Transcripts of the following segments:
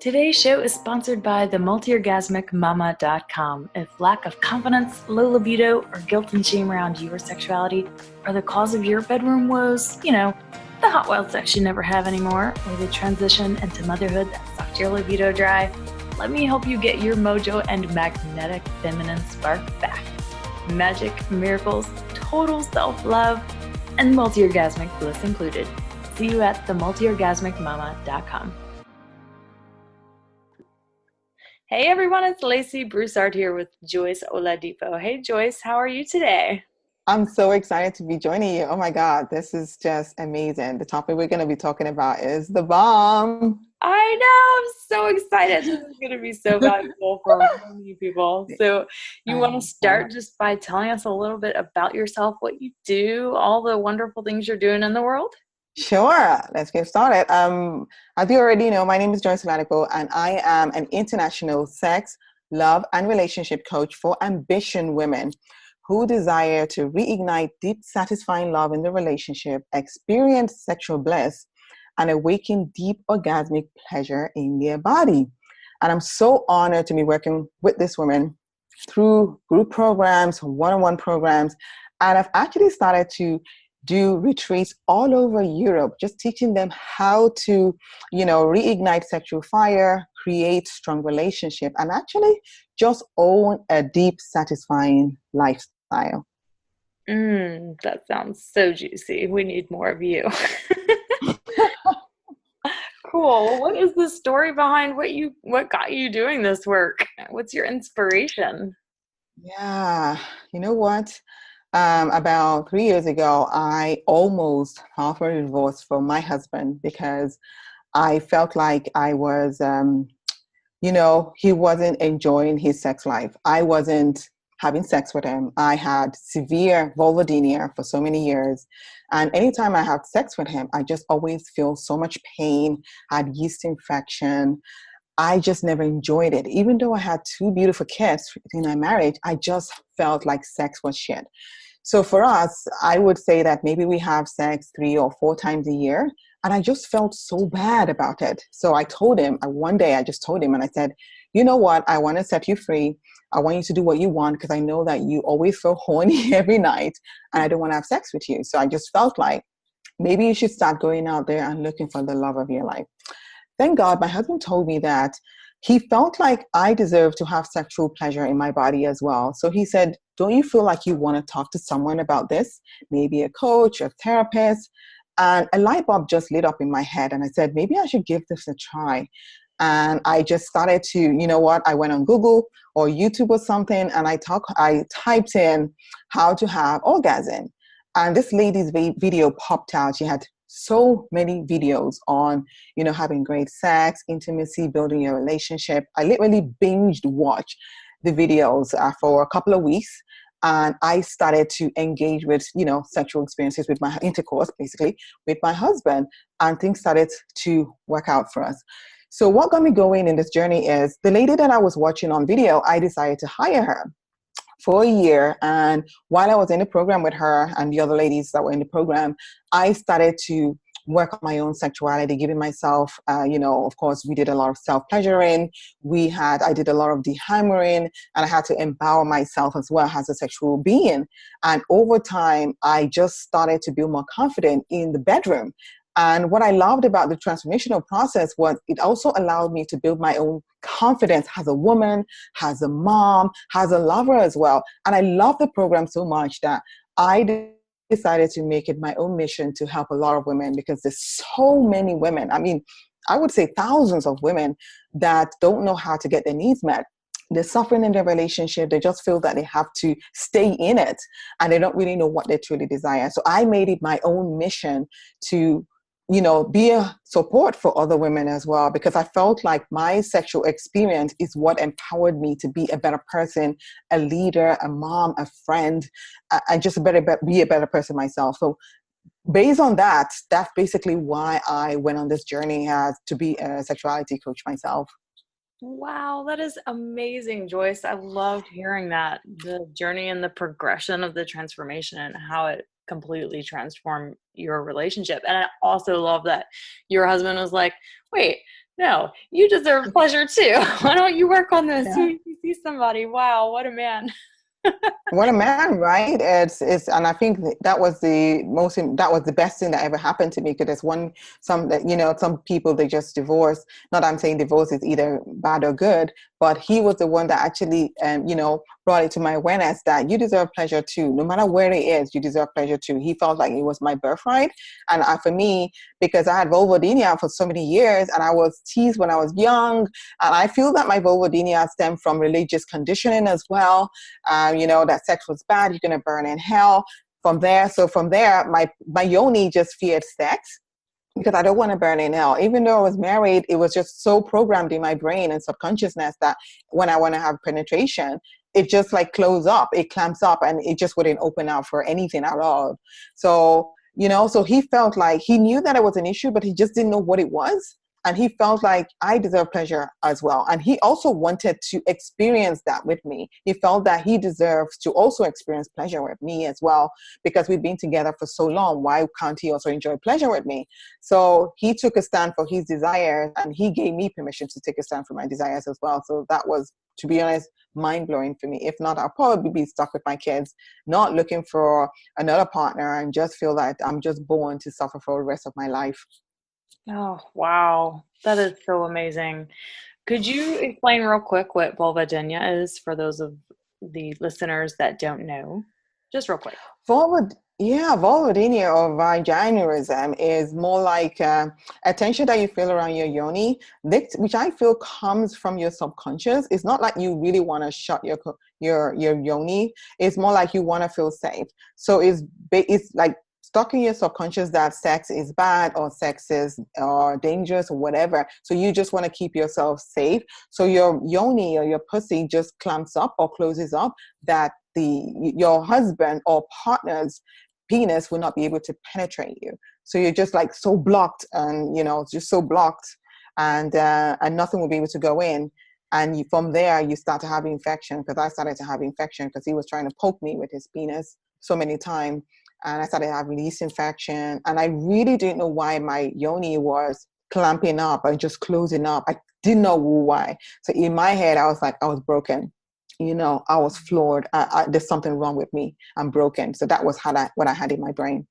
Today's show is sponsored by the multiorgasmicmama.com. If lack of confidence, low libido, or guilt and shame around your sexuality are the cause of your bedroom woes, the hot wild sex you never have anymore, or the transition into motherhood that sucked your libido dry, let me help you get your mojo and magnetic feminine spark back. Magic, miracles, total self-love, and multi-orgasmic bliss included. See you at themultiorgasmicmama.com. Hey everyone, it's Lacey Broussard here with Joyce Oladipo. Hey Joyce, how are you today? I'm so excited to be joining you. Oh my God, this is just amazing. The topic we're going to be talking about is the bomb. I know, I'm so excited. This is going to be so valuable for so many people. So you want to start just by telling us a little bit about yourself, what you do, all the wonderful things you're doing in the world? Sure, let's get started. As you already know, my name is Joyce Oladipo, and I am an international sex, love, and relationship coach for ambition women who desire to reignite deep, satisfying love in the relationship, experience sexual bliss, and awaken deep orgasmic pleasure in their body. And I'm so honored to be working with this woman through group programs, one-on-one programs, and I've actually started to do retreats all over Europe, just teaching them how to, reignite sexual fire, create strong relationship, and actually just own a deep, satisfying lifestyle. That sounds so juicy. We need more of you. Cool. What is the story behind what got you doing this work? What's your inspiration? Yeah, you know what? About 3 years ago, I almost filed for a divorce from my husband because I felt like I was, he wasn't enjoying his sex life. I wasn't having sex with him. I had severe Vulvodynia for so many years. And anytime I have sex with him, I just always feel so much pain. I had yeast infection. I just never enjoyed it. Even though I had two beautiful kids in my marriage, I just felt like sex was shit. So for us, I would say that maybe we have sex 3 or 4 times a year. And I just felt so bad about it. So I told him, one day I just told him and I said, you know what? I want to set you free. I want you to do what you want because I know that you always feel horny every night and I don't want to have sex with you. So I just felt like maybe you should start going out there and looking for the love of your life. Thank God, my husband told me that he felt like I deserve to have sexual pleasure in my body as well. So he said, don't you feel like you want to talk to someone about this? Maybe a coach, a therapist. And a light bulb just lit up in my head. And I said, maybe I should give this a try. And I just started to, I went on Google or YouTube or something. And I typed in how to have orgasm. And this lady's video popped out. She had so many videos on, having great sex, intimacy, building your relationship. I literally binged watch the videos for a couple of weeks. And I started to engage with, sexual experiences with my intercourse, basically, with my husband. And things started to work out for us. So what got me going in this journey is the lady that I was watching on video, I decided to hire her for a year. And while I was in the program with her and the other ladies that were in the program, I started to work on my own sexuality, giving myself, of course, we did a lot of self-pleasuring. I did a lot of dehammering, and I had to empower myself as well as a sexual being. And over time, I just started to build more confidence in the bedroom. And what I loved about the transformational process was it also allowed me to build my own confidence as a woman, as a mom, as a lover as well. And I love the program so much that I decided to make it my own mission to help a lot of women because there's so many women. I mean, I would say thousands of women that don't know how to get their needs met. They're suffering in their relationship. They just feel that they have to stay in it and they don't really know what they truly desire. So I made it my own mission to be a support for other women as well, because I felt like my sexual experience is what empowered me to be a better person, a leader, a mom, a friend, and just be a better person myself. So based on that, that's basically why I went on this journey to be a sexuality coach myself. Wow, that is amazing, Joyce. I loved hearing that, the journey and the progression of the transformation and how it completely transformed your relationship. And I also love that your husband was like, wait, No, you deserve pleasure too. Why don't you work on this? Yeah. You see somebody. Wow, what a man. What a man, right? And I think that was that was the best thing that ever happened to me, because there's some people, they just divorce. Not that I'm saying divorce is either bad or good, but he was the one that actually, brought it to my awareness that you deserve pleasure too. No matter where it is, you deserve pleasure too. He felt like it was my birthright. And for me, because I had vulvodynia for so many years and I was teased when I was young, and I feel that my vulvodynia stemmed from religious conditioning as well. That sex was bad, you're going to burn in hell. From there, my yoni just feared sex, because I don't want to burn in hell. Even though I was married, it was just so programmed in my brain and subconsciousness that when I want to have penetration, it just like close up, it clamps up, and it just wouldn't open up for anything at all. So, so he felt like he knew that it was an issue, but he just didn't know what it was. And he felt like I deserve pleasure as well. And he also wanted to experience that with me. He felt that he deserves to also experience pleasure with me as well, because we've been together for so long. Why can't he also enjoy pleasure with me? So he took a stand for his desires, and he gave me permission to take a stand for my desires as well. So that was, to be honest, mind-blowing for me. If not, I'll probably be stuck with my kids, not looking for another partner, and just feel like I'm just born to suffer for the rest of my life. Oh, wow. That is so amazing. Could you explain real quick what vulvodynia is for those of the listeners that don't know? Just real quick. Vulvodynia or vaginism is more like a tension that you feel around your yoni, which I feel comes from your subconscious. It's not like you really want to shut your yoni. It's more like you want to feel safe. So it's like stuck in your subconscious that sex is bad or sex is dangerous or whatever. So you just want to keep yourself safe. So your yoni or your pussy just clamps up or closes up, that your husband or partner's penis will not be able to penetrate you. So you're just like so blocked, and just so blocked, and nothing will be able to go in. And from there you start to have infection, because I started to have infection because he was trying to poke me with his penis so many times. And I started having yeast infection, and I really didn't know why my yoni was clamping up and just closing up. I didn't know why. So in my head, I was like, I was broken. I was floored. There's something wrong with me. I'm broken. So that was what I had in my brain.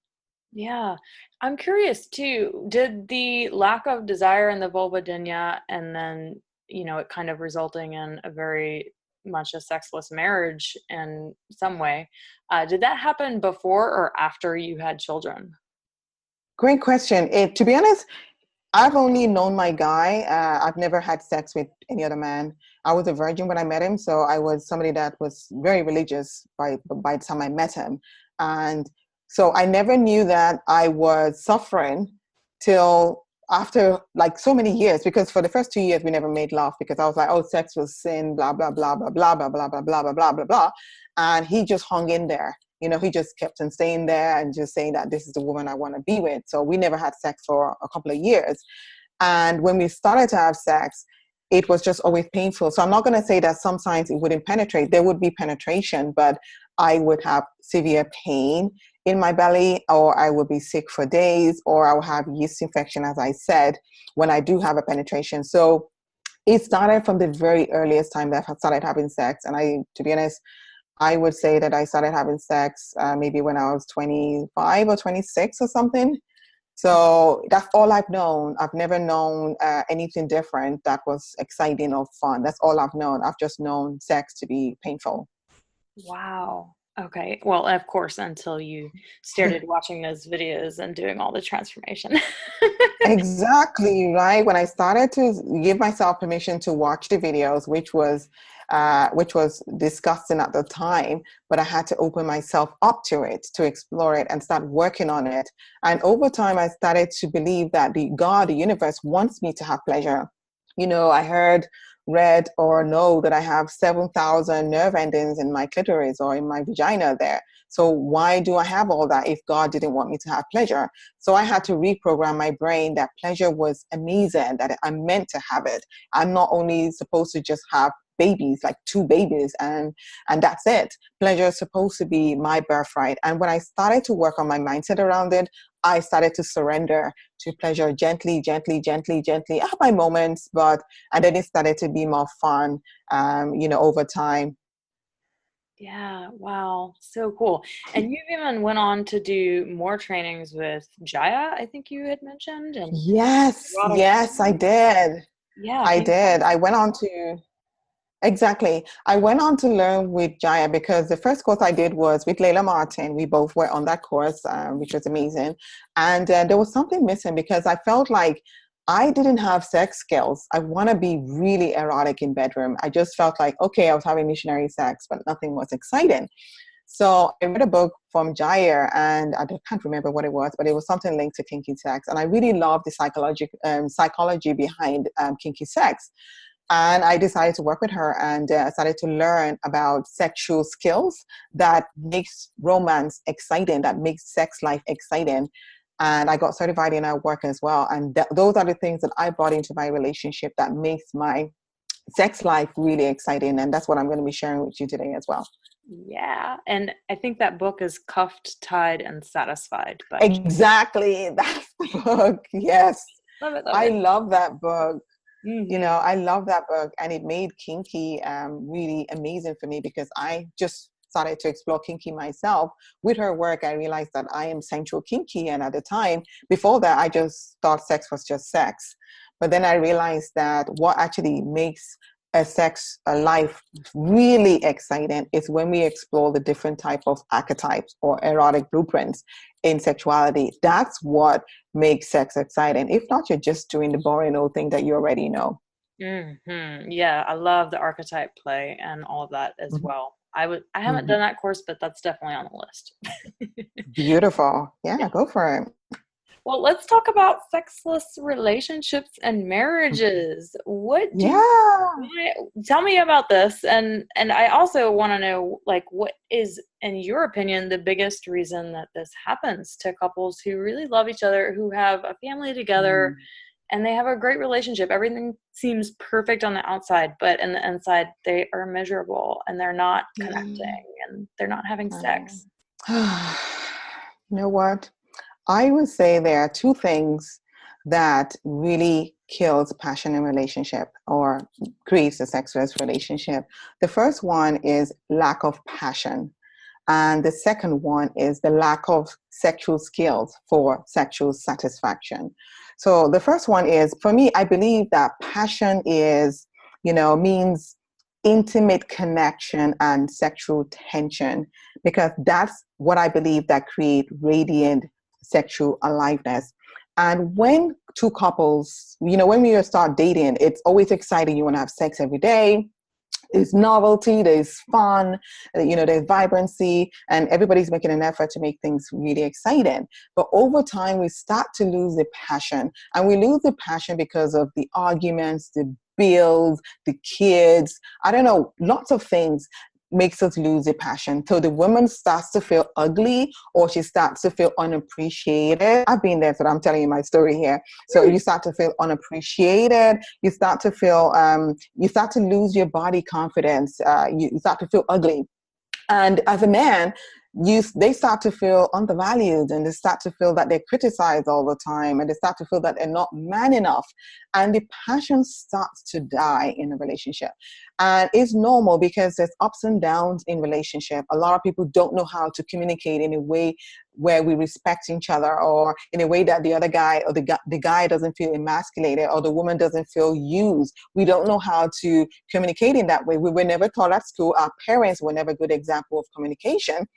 Yeah. I'm curious too, did the lack of desire in the vulvodynia, and then, it kind of resulting in a very much a sexless marriage in some way, did that happen before or after you had children? Great question. To be honest, I've only known my guy. I've never had sex with any other man. I was a virgin when I met him, so I was somebody that was very religious by the time I met him. And so I never knew that I was suffering till after like so many years, because for the first 2 years we never made love, because I was like, oh, sex was sin, blah, blah, blah, blah, blah, blah, blah, blah, blah, blah, blah, blah, blah. And he just hung in there. He just kept on staying there and just saying that this is the woman I want to be with. So we never had sex for a couple of years. And when we started to have sex, it was just always painful. So I'm not going to say that sometimes it wouldn't penetrate. There would be penetration, but I would have severe pain in my belly, or I would be sick for days, or I would have yeast infection, as I said, when I do have a penetration. So it started from the very earliest time that I started having sex. And to be honest, I would say that I started having sex maybe when I was 25 or 26 or something. So that's all I've known. I've never known anything different that was exciting or fun. That's all I've known. I've just known sex to be painful. Wow. Okay. Well, of course, until you started watching those videos and doing all the transformation. Exactly, right? When I started to give myself permission to watch the videos, which was disgusting at the time, but I had to open myself up to it, to explore it and start working on it. And over time, I started to believe that the universe wants me to have pleasure. I read or know that I have 7,000 nerve endings in my clitoris or in my vagina there. So why do I have all that if God didn't want me to have pleasure? So I had to reprogram my brain that pleasure was amazing, that I'm meant to have it. I'm not only supposed to just have babies, like 2 babies, and that's it. Pleasure is supposed to be my birthright. And when I started to work on my mindset around it, I started to surrender to pleasure gently, gently, gently, gently. I have my moments, and then it started to be more fun, over time. Yeah, wow, so cool. And you've even went on to do more trainings with Jaya, I think you had mentioned, and Yes, erotic. yes, I did. Yeah, I can you tell did. us? I went on to Exactly. I went on to learn with Jaya because the first course I did was with Layla Martin. We both were on that course, which was amazing. And there was something missing because I felt like I didn't have sex skills. I want to be really erotic in bedroom. I just felt like, okay, I was having missionary sex, but nothing was exciting. So I read a book from Jaya, and I can't remember what it was, but it was something linked to kinky sex. And I really loved the psychology behind kinky sex. And I decided to work with her and started to learn about sexual skills that makes romance exciting, that makes sex life exciting. And I got certified in our work as well. And those are the things that I brought into my relationship that makes my sex life really exciting. And that's what I'm going to be sharing with you today as well. Yeah, and I think that book is Cuffed, Tied, and Satisfied by Exactly. That's the book. Yes. Love it, love I it. love that book. Mm-hmm. I love that book, and it made kinky really amazing for me because I just started to explore kinky myself. With her work, I realized that I am sensual kinky, and at the time, before that, I just thought sex was just sex. But then I realized that what actually makes a life really exciting is when we explore the different type of archetypes or erotic blueprints in sexuality. That's what makes sex exciting. If not, you're just doing the boring old thing that you already know. Mm-hmm. Yeah, I love the archetype play and all of that as Mhm. well. I haven't done Mhm. that course, but that's definitely on the list. Beautiful. Yeah. Yeah, go for it. Well, let's talk about sexless relationships and marriages. What do you Yeah. tell me about this? And I also want to know, like, what is, in your opinion, the biggest reason that this happens to couples who really love each other, who have a family together, Mm. and they have a great relationship. Everything seems perfect on the outside, but in the inside, they are miserable and they're not connecting and they're not having sex. You know what? I would say there are two things that really kills passion in relationship or creates a sexless relationship. The first one is lack of passion. And the second one is the lack of sexual skills for sexual satisfaction. So the first one is, for me, I believe that passion means intimate connection and sexual tension, because that's what I believe that create radiant sexual aliveness. And when two couples, when we start dating, it's always exciting. You want to have sex every day. There's novelty, there's fun, there's vibrancy, and everybody's making an effort to make things really exciting. But over time, we start to lose the passion. And we lose the passion because of the arguments, the bills, the kids, I don't know, lots of things makes us lose the passion. So the woman starts to feel ugly, or she starts to feel unappreciated. I've been there, so I'm telling you my story here. So you start to feel unappreciated. You start to feel, you start to lose your body confidence. You start to feel ugly. And as a man, they start to feel undervalued, and they start to feel that they're criticized all the time, and they start to feel that they're not man enough. And the passion starts to die in a relationship. And it's normal because there's ups and downs in relationship. A lot of people don't know how to communicate in a way where we respect each other, or in a way that the other guy or the guy doesn't feel emasculated, or the woman doesn't feel used. We don't know how to communicate in that way. We were never taught at school. Our parents were never a good example of communication.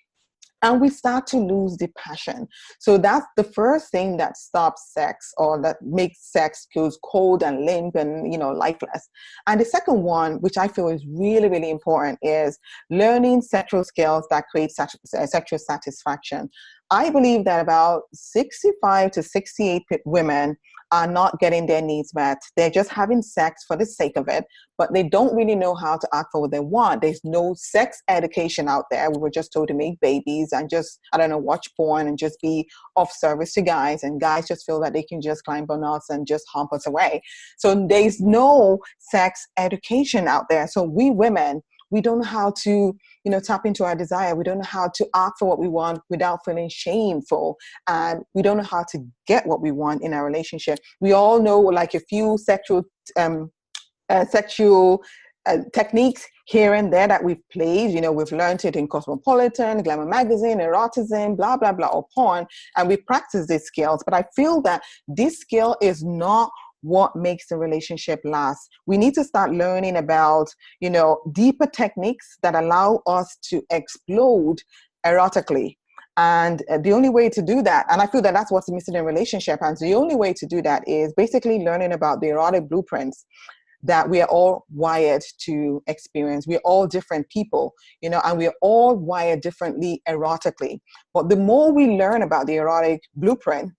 And we start to lose the passion. So that's the first thing that stops sex, or that makes sex goes cold and limp and, lifeless. And the second one, which I feel is really, really important, is learning sexual skills that create sexual satisfaction. I believe that about 65 to 68 women are not getting their needs met. They're just having sex for the sake of it, but they don't really know how to act for what they want. There's no sex education out there. We were just told to make babies and just, I don't know, watch porn and just be of service to guys. And guys just feel that they can just climb on us and just hump us away. So there's no sex education out there. So we women, we don't know how to, tap into our desire. We don't know how to ask for what we want without feeling shameful. And we don't know how to get what we want in our relationship. We all know like a few sexual techniques here and there that we've played. We've learned it in Cosmopolitan, Glamour Magazine, erotism, blah, blah, blah, or porn. And we practice these skills. But I feel that this skill is not what makes the relationship last. We need to start learning about, deeper techniques that allow us to explode erotically. And the only way to do that, and I feel that that's what's missing in relationship, and the only way to do that is basically learning about the erotic blueprints that we are all wired to experience. We're all different people, and we're all wired differently erotically. But the more we learn about the erotic blueprint,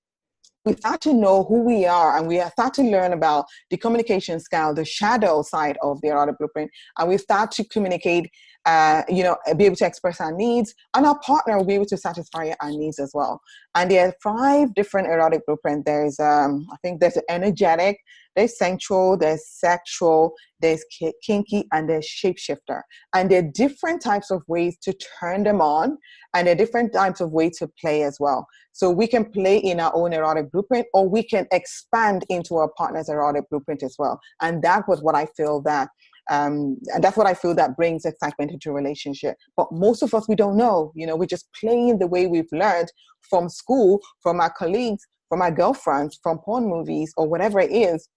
we start to know who we are, and we start to learn about the communication style, the shadow side of the erotic blueprint, and we start to communicate, be able to express our needs, and our partner will be able to satisfy our needs as well. And there are 5 different erotic blueprints. There's, I think there's energetic, there's sensual, there's sexual, there's kinky, and there's shapeshifter. And there are different types of ways to turn them on, and there are different types of ways to play as well. So we can play in our own erotic blueprint, or we can expand into our partner's erotic blueprint as well. And that was what I feel that, and that's what I feel that brings excitement into a relationship. But most of us, we don't know. We're just playing the way we've learned from school, from our colleagues, from our girlfriends, from porn movies, or whatever it is.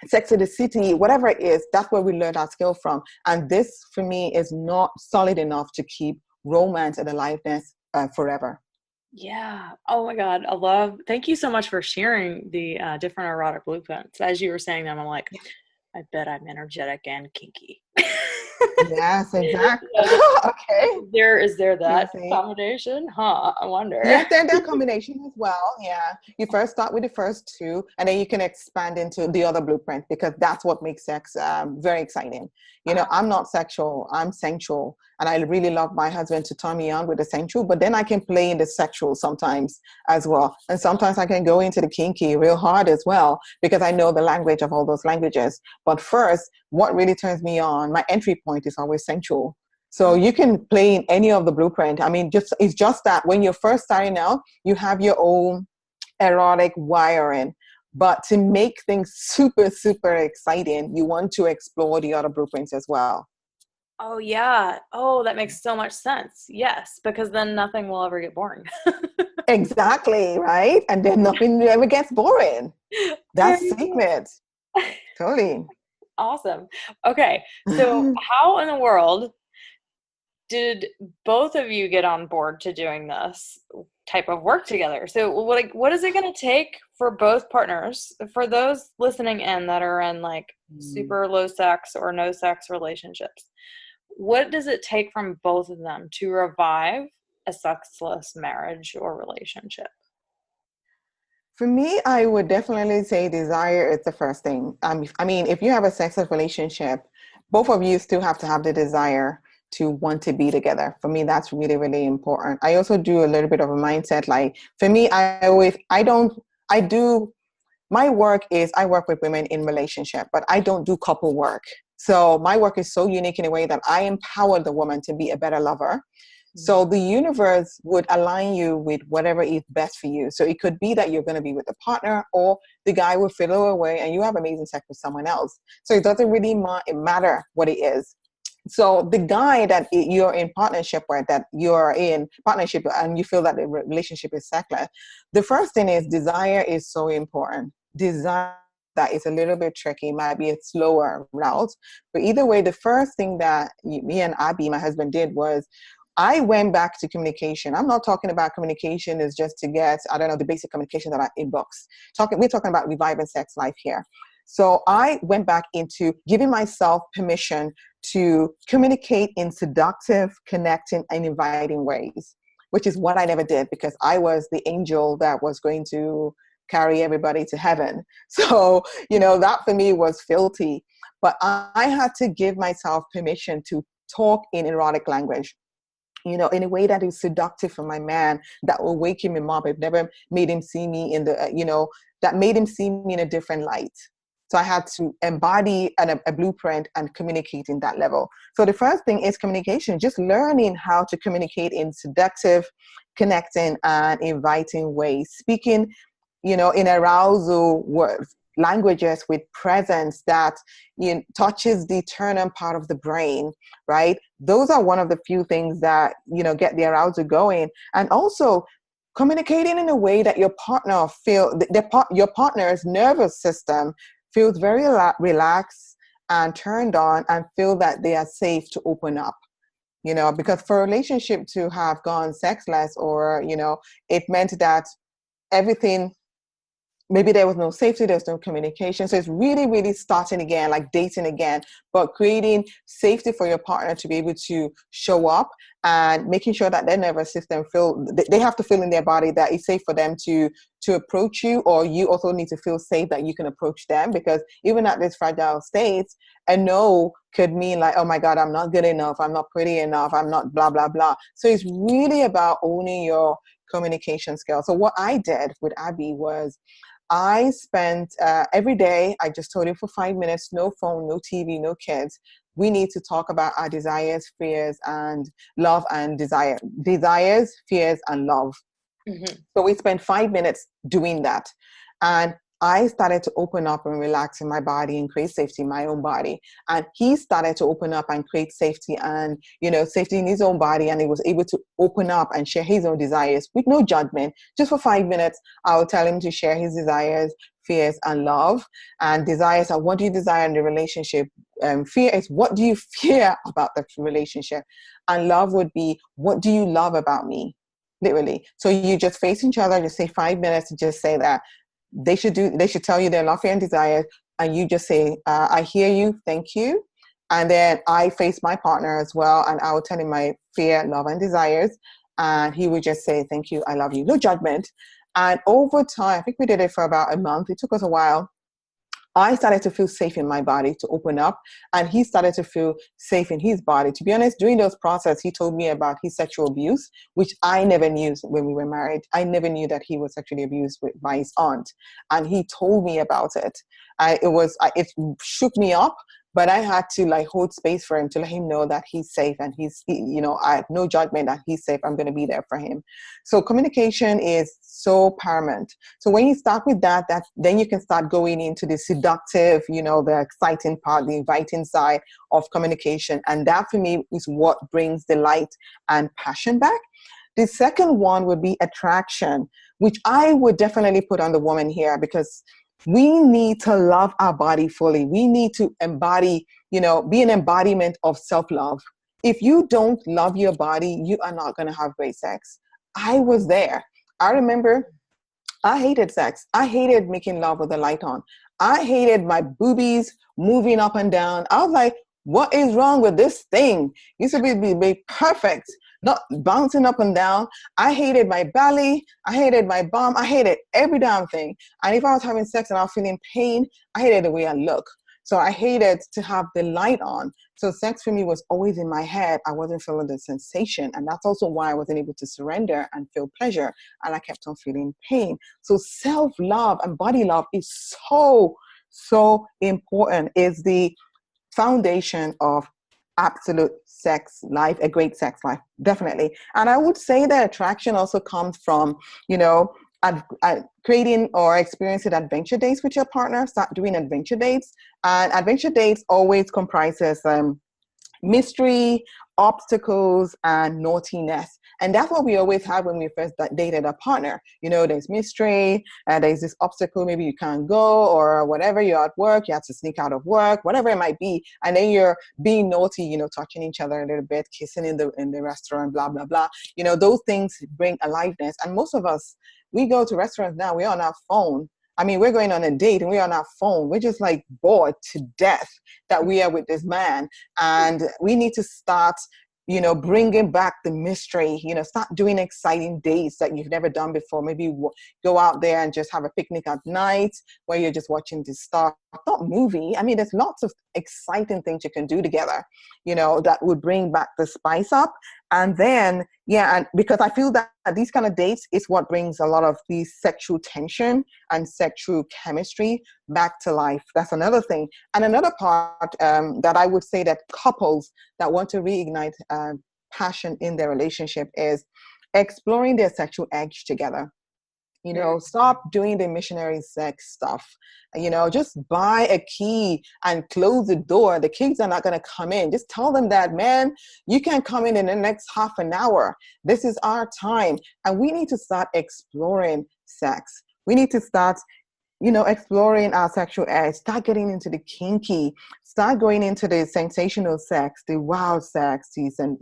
Sex in the City, whatever it is, that's where we learned our skill from. And this, for me, is not solid enough to keep romance and aliveness forever. Yeah. Oh my God. Thank you so much for sharing the different erotic blueprints. As you were saying them, I'm like, I bet I'm energetic and kinky. Yes, exactly. Okay. Is there that combination? Huh? I wonder. Yes, there's that combination as well. Yeah. You first start with the first 2, and then you can expand into the other blueprint, because that's what makes sex very exciting. I'm not sexual, I'm sensual. And I really love my husband to turn me on with the sensual, but then I can play in the sexual sometimes as well. And sometimes I can go into the kinky real hard as well, because I know the language of all those languages. But first, what really turns me on, my entry point is always sensual. So you can play in any of the blueprint. I mean, it's just that when you're first starting out, you have your own erotic wiring. But to make things super, super exciting, you want to explore the other blueprints as well. Oh, yeah. Oh, that makes so much sense. Yes, because then nothing will ever get boring. Exactly, right? And then nothing ever gets boring. That's secret. Totally. Awesome. Okay, so how in the world did both of you get on board to doing this type of work together? So what is it going to take for both partners, for those listening in that are in like super low sex or no sex relationships? What does it take from both of them to revive a sexless marriage or relationship? For me, I would definitely say desire is the first thing. I mean, if you have a sexless relationship, both of you still have to have the desire to want to be together. For me, that's really, really important. I also do a little bit of a mindset. Like for me, my work is I work with women in relationship, but I don't do couple work. So my work is so unique in a way that I empower the woman to be a better lover. So the universe would align you with whatever is best for you. So it could be that you're going to be with a partner, or the guy will fiddle away and you have amazing sex with someone else. So it doesn't really matter what it is. So the guy that you're in partnership with, that you're in partnership and you feel that the relationship is sexless, the first thing is desire is so important. Desire that is a little bit tricky, might be a slower route. But either way, the first thing that me and Abby, my husband, did was I went back to communication. I'm not talking about communication is just to get, I don't know, the basic communication that are in books. We're talking about reviving sex life here. So I went back into giving myself permission to communicate in seductive, connecting, and inviting ways. which is what I never did because I was the angel that was going to carry everybody to heaven. So, that for me was filthy. But I had to give myself permission to talk in erotic language, in a way that is seductive for my man, that will wake him up. It never made him see me that made him see me in a different light. So I had to embody a blueprint and communicate in that level. So the first thing is communication, just learning how to communicate in seductive, connecting, and inviting ways. Speaking, in arousal words, languages with presence that touches the internal part of the brain, right? Those are one of the few things that, get the arousal going. And also communicating in a way that your partner your partner's nervous system feels very relaxed and turned on and feel that they are safe to open up. Because for a relationship to have gone sexless, or, it meant that everything, maybe there was no safety, there was no communication. So it's really, really starting again, like dating again, but creating safety for your partner to be able to show up and making sure that their nervous system they have to feel in their body that it's safe for them to approach you, or you also need to feel safe that you can approach them. Because even at this fragile state, a no could mean like, oh my God, I'm not good enough, I'm not pretty enough, I'm not blah, blah, blah. So it's really about owning your communication skills. So what I did with Abby was I spent every day, I just told him for 5 minutes, no phone, no TV, no kids. We need to talk about our desires, fears, and love and desire. Desires, fears, and love. Mm-hmm. So we spent 5 minutes doing that. And I started to open up and relax in my body and create safety in my own body. And he started to open up and create safety and, safety in his own body. And he was able to open up and share his own desires with no judgment. Just for 5 minutes, I would tell him to share his desires, fears, and love. And desires are, what do you desire in the relationship? Fear is, what do you fear about the relationship? And love would be, what do you love about me? Literally. So you just face each other, just say 5 minutes, and just say that. They should tell you their love, fear, and desire, and you just say, I hear you, thank you. And then I face my partner as well, and I will tell him my fear, love, and desires, and he would just say, thank you, I love you, no judgment. And over time, I think we did it for about a month, it took us a while, I started to feel safe in my body to open up, and he started to feel safe in his body. To be honest, during those process, he told me about his sexual abuse, which I never knew when we were married. I never knew that he was sexually abused by his aunt, and he told me about it. It shook me up, but I had to hold space for him to let him know that he's safe, and I have no judgment, that he's safe. I'm going to be there for him. So communication is so paramount. So when you start with that, then you can start going into the seductive, the exciting part, the inviting side of communication. And that for me is what brings the light and passion back. The second one would be attraction, which I would definitely put on the woman here, because we need to love our body fully. We need to embody, be an embodiment of self-love. If you don't love your body, you are not going to have great sex. I was there. I remember I hated sex. I hated making love with the light on. I hated my boobies moving up and down. I was like, what is wrong with this thing? Used to be perfect, not bouncing up and down. I hated my belly. I hated my bum. I hated every damn thing. And if I was having sex and I was feeling pain, I hated the way I look. So I hated to have the light on. So sex for me was always in my head. I wasn't feeling the sensation. And that's also why I wasn't able to surrender and feel pleasure. And I kept on feeling pain. So self-love and body love is so, so important. It's the foundation of absolute sex life, a great sex life, definitely. And I would say that attraction also comes from, creating or experiencing adventure dates with your partner. Start doing adventure dates. And adventure dates always comprises mystery, obstacles, and naughtiness. And that's what we always had when we first dated a partner. There's mystery, there's this obstacle, maybe you can't go, or whatever, you're at work, you have to sneak out of work, whatever it might be. And then you're being naughty, touching each other a little bit, kissing in the restaurant, blah, blah, blah. Those things bring aliveness. And most of us, we go to restaurants now, we're on our phone. I mean, we're going on a date and we're on our phone. We're just bored to death that we are with this man. And we need to start bringing back the mystery, start doing exciting dates that you've never done before. Maybe go out there and just have a picnic at night where you're just watching the star, not movie. I mean, there's lots of exciting things you can do together, that would bring back the spice up. And then, and because I feel that these kind of dates is what brings a lot of the sexual tension and sexual chemistry back to life. That's another thing. And another part that I would say that couples that want to reignite passion in their relationship is exploring their sexual edge together. Stop doing the missionary sex stuff. Just buy a key and close the door. The kids are not going to come in. Just tell them that, man, you can come in the next half an hour. This is our time. And we need to start exploring sex. We need to start exploring our sexual edge, start getting into the kinky, start going into the sensational sex, the wild sex, and,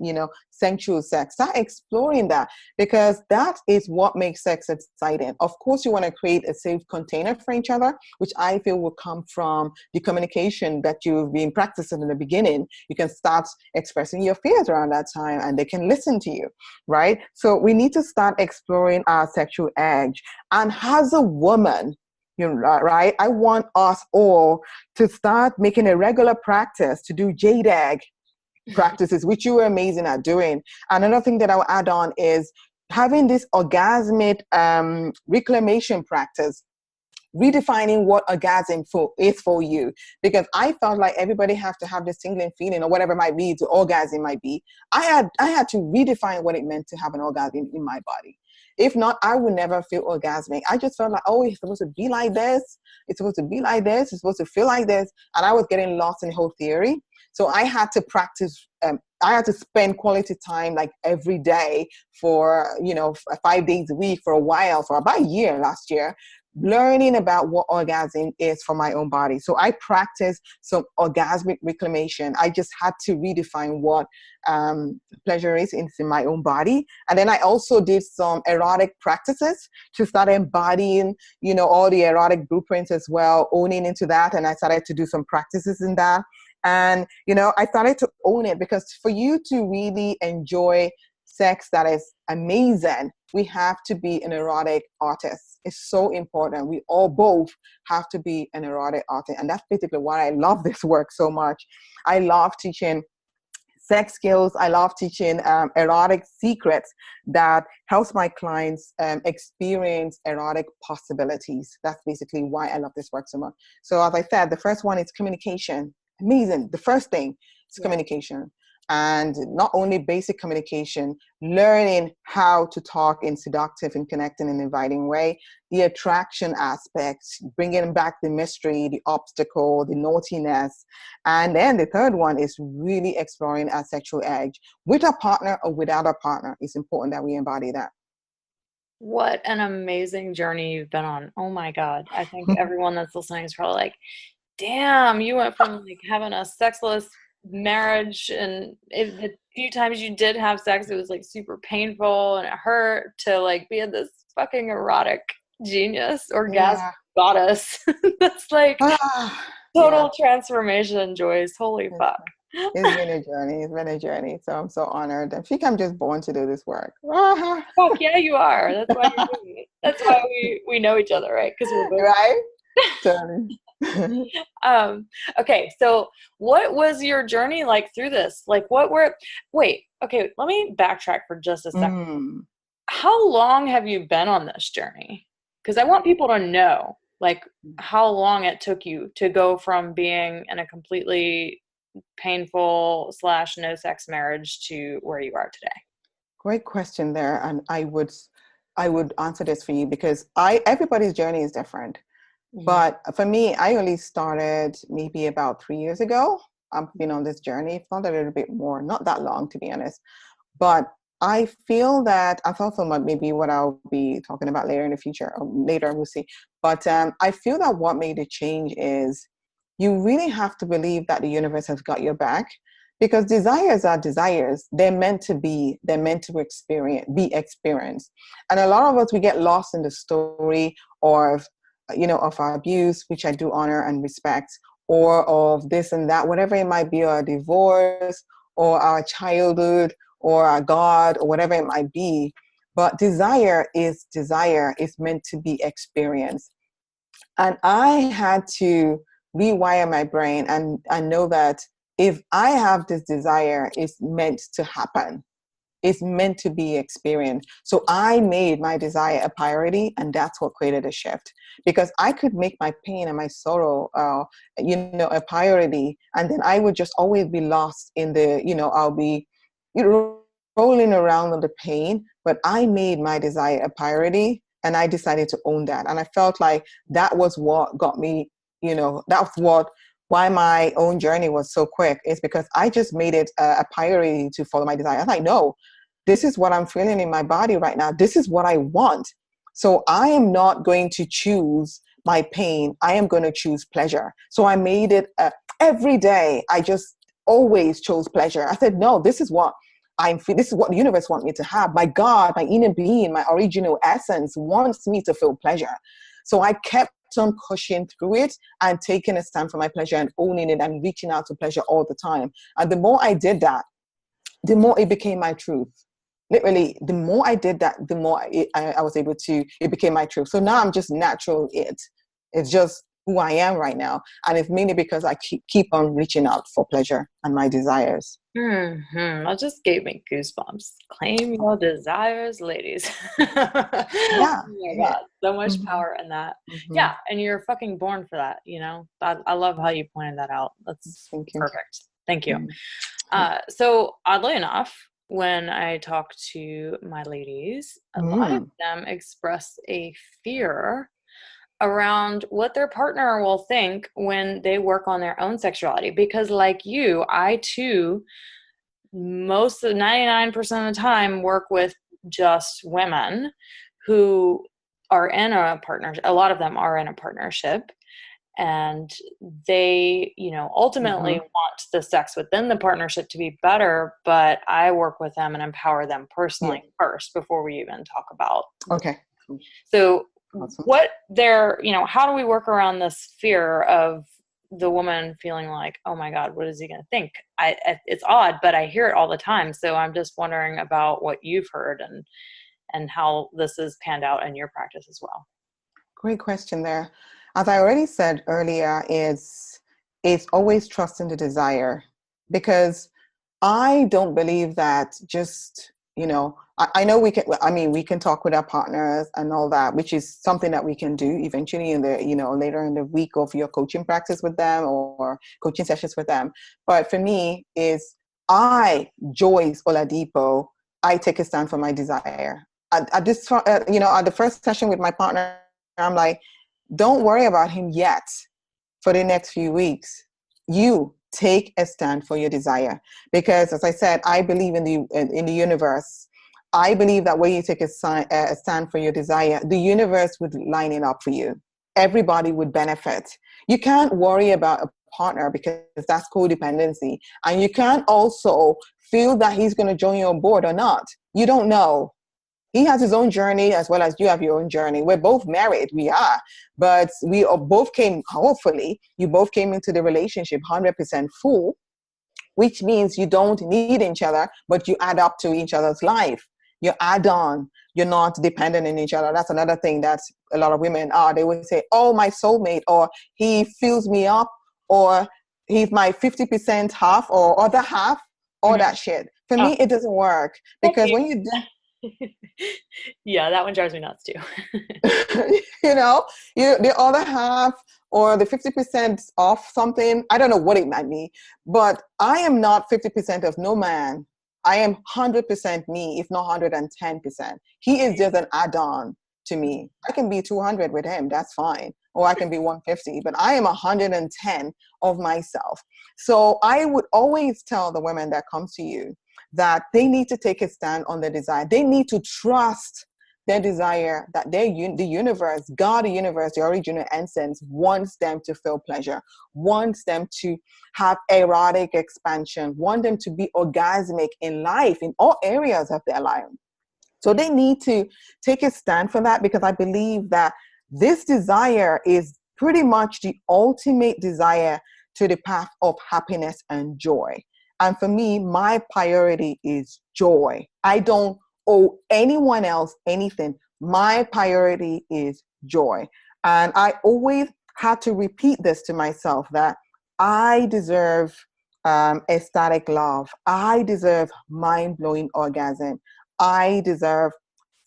sensual sex. Start exploring that, because that is what makes sex exciting. Of course, you want to create a safe container for each other, which I feel will come from the communication that you've been practicing in the beginning. You can start expressing your fears around that time and they can listen to you, right? So we need to start exploring our sexual edge. And as a woman, right, I want us all to start making a regular practice to do jade egg practices, which you were amazing at doing. And another thing that I'll add on is having this orgasmic reclamation practice, redefining what orgasm is for you. Because I felt like everybody have to have this tingling feeling or whatever it might be, the orgasm might be. I had to redefine what it meant to have an orgasm in my body. If not, I would never feel orgasmic. I just felt like, oh, it's supposed to be like this. It's supposed to be like this. It's supposed to feel like this. And I was getting lost in the whole theory. So I had to practice. I had to spend quality time like every day for, 5 days a week for a while, for about a year last year, learning about what orgasm is for my own body. So I practiced some orgasmic reclamation. I just had to redefine what pleasure is in my own body. And then I also did some erotic practices to start embodying, all the erotic blueprints as well, owning into that. And I started to do some practices in that. And, I started to own it, because for you to really enjoy sex that is amazing, we have to be an erotic artist. It's so important. We all both have to be an erotic artist. And that's basically why I love this work so much. I love teaching sex skills. I love teaching erotic secrets that helps my clients experience erotic possibilities. That's basically why I love this work so much. So as I said, the first one is communication. Amazing. The first thing is communication. And not only basic communication, learning how to talk in seductive and connecting and inviting way, the attraction aspects, bringing back the mystery, the obstacle, the naughtiness. And then the third one is really exploring our sexual edge with a partner or without a partner. It's important that we embody that. What an amazing journey you've been on. Oh my God. I think everyone that's listening is probably like, damn, you went from like having a sexless marriage, and the few times you did have sex, it was like super painful and it hurt, to like being this fucking erotic genius, orgasmic goddess. That's like total transformation, Joyce. Holy fuck. It's been a journey. It's been a journey. So I'm so honored. I think I'm just born to do this work. Fuck yeah, you are. That's why you're doing it. That's why we know each other, right? Because we're both right. Totally. Okay, so what was your journey like through this? Like wait, okay, let me backtrack for just a second. How long have you been on this journey? Because I want people to know, like, how long it took you to go from being in a completely painful / no sex marriage to where you are today. Great question there. And I would answer this for you, because everybody's journey is different. But for me, I only started maybe about 3 years ago. I've been on this journey. It's not a little bit more, not that long, to be honest. But I feel that I've also maybe what I'll be talking about later in the future, or later we'll see. But I feel that what made the change is you really have to believe that the universe has got your back, because desires are desires. They're meant to be. They're meant to be experienced. And a lot of us, we get lost in the story of our abuse, which I do honor and respect, or of this and that, whatever it might be, or a divorce, or our childhood or our God or whatever it might be. But desire is meant to be experienced. And I had to rewire my brain and know that if I have this desire, it's meant to happen. It's meant to be experienced. So I made my desire a priority, and that's what created a shift. Because I could make my pain and my sorrow, a priority, and then I would just always be lost in the, I'll be rolling around on the pain. But I made my desire a priority, and I decided to own that. And I felt like that was what got me, why my own journey was so quick, is because I just made it a priority to follow my desire. I was like, no, this is what I'm feeling in my body right now. This is what I want. So I am not going to choose my pain. I am going to choose pleasure. So I made it every day. I just always chose pleasure. I said, no, this is what this is what the universe wants me to have. My God, my inner being, my original essence wants me to feel pleasure. So I kept on pushing through it and taking a stand for my pleasure and owning it and reaching out to pleasure all the time. And the more I did that, the more it became my truth. Literally, the more I did that, the more I was able to, it became my truth. So now I'm just natural it. It's just who I am right now. And it's mainly because I keep on reaching out for pleasure and my desires. That just gave me goosebumps. Claim your desires, ladies. Yeah. Oh my God, so much power in that. Yeah, and you're fucking born for that, I love how you pointed that out. That's perfect. Thank you. So oddly enough, when I talk to my ladies, a lot of them express a fear around what their partner will think when they work on their own sexuality. Because like you, I too, most of 99% of the time work with just women who are in a partnership. A lot of them are in a partnership, and they, ultimately want the sex within the partnership to be better, but I work with them and empower them personally first before we even talk about. Okay. So what how do we work around this fear of the woman feeling like, oh my God, what is he going to think? It's odd, but I hear it all the time. So I'm just wondering about what you've heard and how this has panned out in your practice as well. Great question there. As I already said earlier, it's always trusting the desire, because I don't believe that just, I know we can talk with our partners and all that, which is something that we can do eventually in the, later in the week of your coaching practice with them or coaching sessions with them. But for me Joyce Oladipo, I take a stand for my desire. At this, at the first session with my partner, I'm like, don't worry about him yet for the next few weeks. You take a stand for your desire, because as I said, I believe in the universe. I believe that when you take a stand for your desire, the universe would line it up for you. Everybody would benefit. You can't worry about a partner because that's codependency. And you can't also feel that he's going to join you on board or not. You don't know. He has his own journey as well as you have your own journey. We're both married, we are. But we both hopefully, you both came into the relationship 100% full, which means you don't need each other, but you add up to each other's life. You add on. You're not dependent on each other. That's another thing that a lot of women are. They would say, oh, my soulmate, or he fills me up, or he's my 50% half or other half, all that shit. For me, it doesn't work, because when you do... Yeah, that one drives me nuts too. The other half or the 50% off something, I don't know what it might be, but I am not 50% of no man. I am 100% me, if not 110%. He is just an add-on to me. I can be 200 with him, that's fine. Or I can be 150, but I am 110 of myself. So I would always tell the women that come to you that they need to take a stand on their desire. They need to trust their desire, that the universe, God, the universe, the original essence, wants them to feel pleasure, wants them to have erotic expansion, want them to be orgasmic in life, in all areas of their life. So they need to take a stand for that, because I believe that this desire is pretty much the ultimate desire to the path of happiness and joy. And for me, my priority is joy. I don't owe anyone else anything. My priority is joy. And I always had to repeat this to myself, that I deserve ecstatic love. I deserve mind-blowing orgasm. I deserve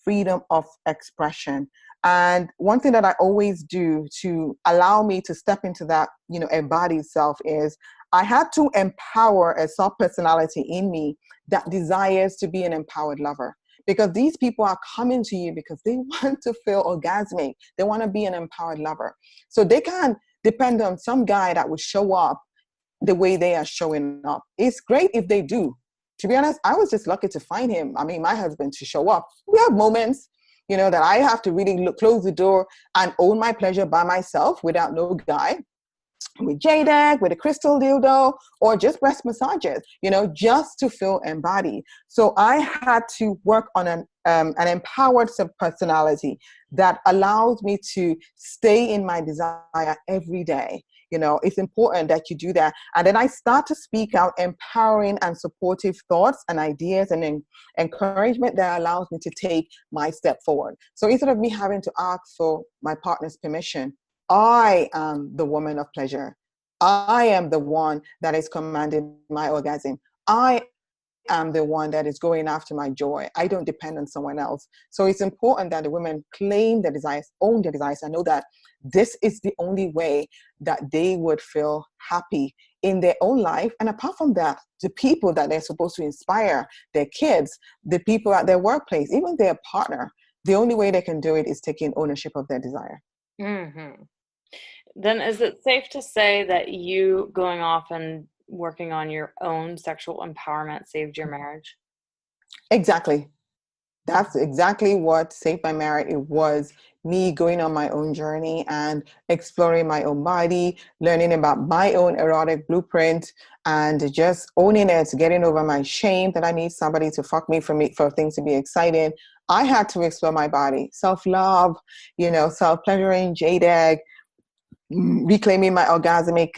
freedom of expression. And one thing that I always do to allow me to step into that, embodied self is I had to empower a self-personality in me that desires to be an empowered lover. Because these people are coming to you because they want to feel orgasmic. They want to be an empowered lover. So they can't depend on some guy that will show up the way they are showing up. It's great if they do. To be honest, I was just lucky to find him. I mean, my husband to show up. We have moments, that I have to really close the door and own my pleasure by myself without no guy, with jade, with a crystal dildo, or just breast massages, just to feel embodied. So I had to work on an empowered personality that allows me to stay in my desire every day. It's important that you do that. And then I start to speak out empowering and supportive thoughts and ideas and encouragement that allows me to take my step forward. So instead of me having to ask for my partner's permission, I am the woman of pleasure. I am the one that is commanding my orgasm. I am the one that is going after my joy. I don't depend on someone else. So it's important that the women claim their desires, own their desires, and know that this is the only way that they would feel happy in their own life. And apart from that, the people that they're supposed to inspire, their kids, the people at their workplace, even their partner, the only way they can do it is taking ownership of their desire. Mm-hmm. Then is it safe to say that you going off and working on your own sexual empowerment saved your marriage? Exactly. That's exactly what saved my marriage. It was me going on my own journey and exploring my own body, learning about my own erotic blueprint, and just owning it, getting over my shame that I need somebody to fuck me for things to be exciting. I had to explore my body, self-love, self-pleasuring, jade egg, reclaiming my orgasmic,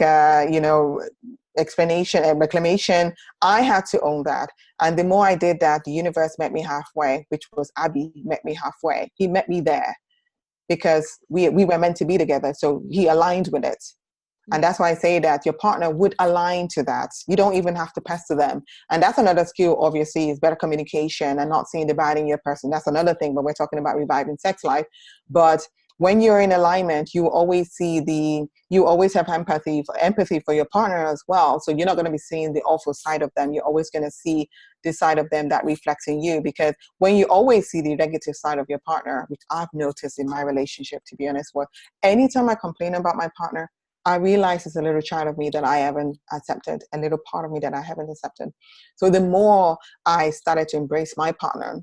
explanation and reclamation. I had to own that. And the more I did that, the universe met me halfway, which was Abby met me halfway. He met me there because we were meant to be together. So he aligned with it. And that's why I say that your partner would align to that. You don't even have to pester them. And that's another skill, obviously, is better communication and not seeing the bad in your person. That's another thing when we're talking about reviving sex life. But when you're in alignment, you always have empathy for your partner as well. So you're not going to be seeing the awful side of them. You're always going to see the side of them that reflects in you. Because when you always see the negative side of your partner, which I've noticed in my relationship, to be honest, anytime I complain about my partner, I realize there's a little child of me that I haven't accepted, a little part of me that I haven't accepted. So the more I started to embrace my partner,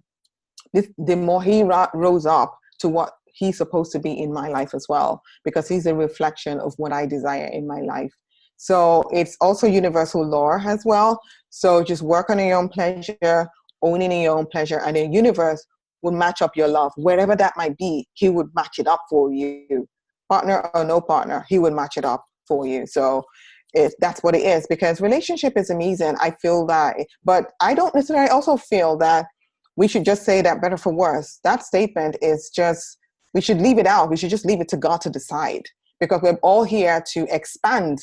the more he rose up to what he's supposed to be in my life as well, because he's a reflection of what I desire in my life. So it's also universal law as well. So just work on your own pleasure, owning your own pleasure, and the universe will match up your love. Wherever that might be, he would match it up for you. Partner or no partner, he would match it up for you. So that's what it is, because relationship is amazing. I feel that, but I don't necessarily also feel that we should just say that better for worse. That statement is just, we should leave it out. We should just leave it to God to decide, because we're all here to expand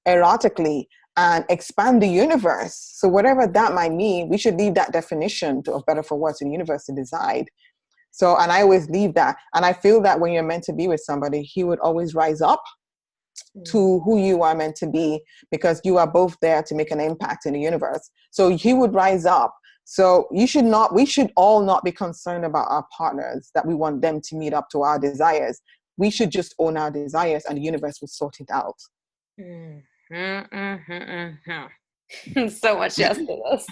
erotically and expand the universe. So whatever that might mean, we should leave that definition of better for worse in the universe to decide. So, and I always leave that. And I feel that when you're meant to be with somebody, he would always rise up to who you are meant to be, because you are both there to make an impact in the universe. So he would rise up. So we should all not be concerned about our partners, that we want them to meet up to our desires. We should just own our desires, and the universe will sort it out. So much yes to this.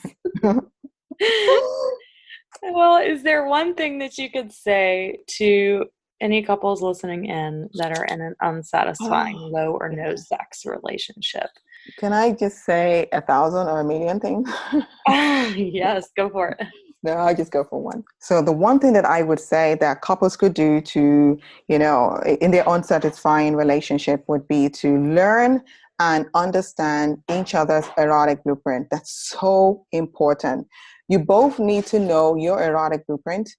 Well, is there one thing that you could say to any couples listening in that are in an unsatisfying low or no sex relationship? Can I just say 1,000 or 1,000,000 things? Yes, go for it. No, I'll just go for one. So the one thing that I would say that couples could do to, in their unsatisfying relationship would be to learn and understand each other's erotic blueprint. That's so important. You both need to know your erotic blueprint,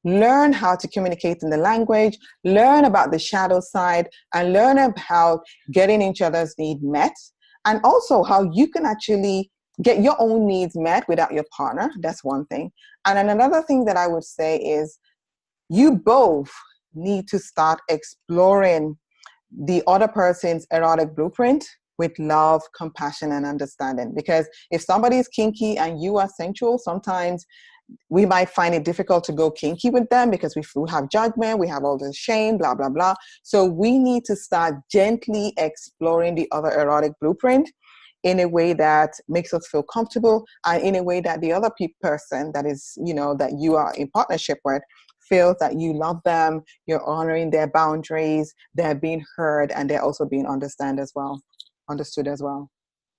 learn how to communicate in the language, learn about the shadow side, and learn about getting each other's needs met, and also how you can actually get your own needs met without your partner. That's one thing. And then another thing that I would say is you both need to start exploring the other person's erotic blueprint with love, compassion, and understanding. Because if somebody is kinky and you are sensual, sometimes we might find it difficult to go kinky with them because we have judgment, we have all this shame, blah, blah, blah. So we need to start gently exploring the other erotic blueprint in a way that makes us feel comfortable, and in a way that the other person that is, that you are in partnership with feels that you love them, you're honoring their boundaries, they're being heard, and they're also being understood as well.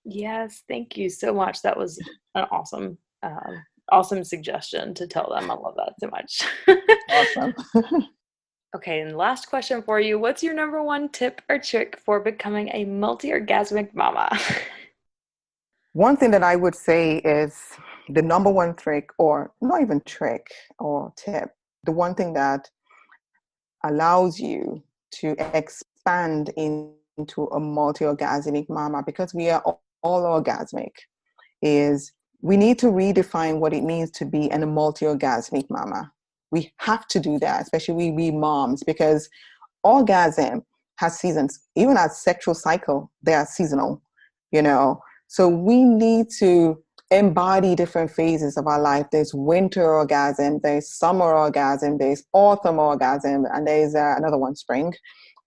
Yes, thank you so much. That was an awesome suggestion to tell them. I love that so much. Awesome. Okay, and last question for you. What's your number one tip or trick for becoming a multi-orgasmic mama? One thing that I would say is the number one trick, or not even trick or tip, the one thing that allows you to expand into a multi-orgasmic mama, because we are all orgasmic, is we need to redefine what it means to be a multi-orgasmic mama. We have to do that, especially we moms, because orgasm has seasons. Even our sexual cycle, they are seasonal, So we need to embody different phases of our life. There's winter orgasm, there's summer orgasm, there's autumn orgasm, and there's another one, spring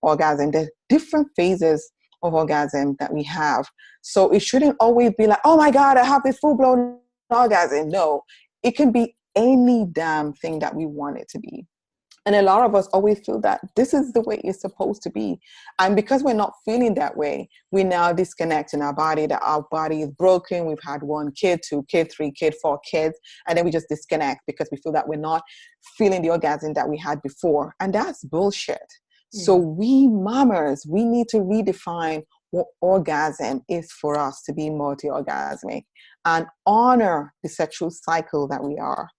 orgasm. There's different phases of orgasm that we have. So it shouldn't always be like, oh my God, I have this full-blown orgasm. No, it can be any damn thing that we want it to be. And a lot of us always feel that this is the way it's supposed to be. And because we're not feeling that way, we now disconnect in our body, that our body is broken. We've had 1 kid, 2 kids, 3 kids, 4 kids. And then we just disconnect because we feel that we're not feeling the orgasm that we had before. And that's bullshit. Mm-hmm. So we mamas, we need to redefine what orgasm is for us to be multi-orgasmic and honor the sexual cycle that we are.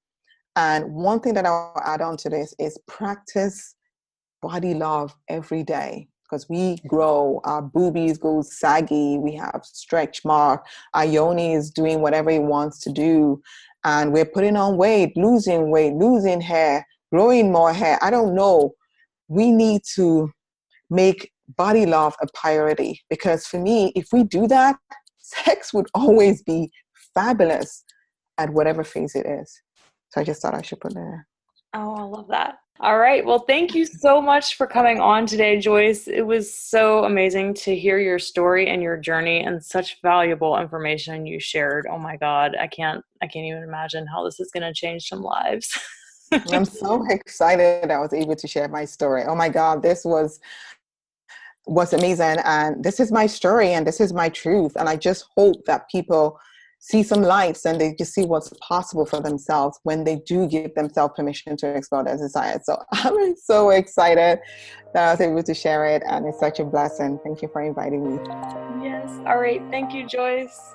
And one thing that I'll add on to this is practice body love every day, because we grow, our boobies go saggy, we have stretch mark, our yoni is doing whatever it wants to do, and we're putting on weight, losing hair, growing more hair. I don't know. We need to make body love a priority, because for me, if we do that, sex would always be fabulous at whatever phase it is. So I just thought I should put there. Oh, I love that. All right. Well, thank you so much for coming on today, Joyce. It was so amazing to hear your story and your journey, and such valuable information you shared. Oh my God. I can't even imagine how this is going to change some lives. I'm so excited I was able to share my story. Oh my God, this was amazing. And this is my story and this is my truth. And I just hope that people see some lights and they just see what's possible for themselves when they do give themselves permission to explore their desires. So I'm so excited that I was able to share it, and it's such a blessing. Thank you for inviting me. Yes. All right. Thank you, Joyce.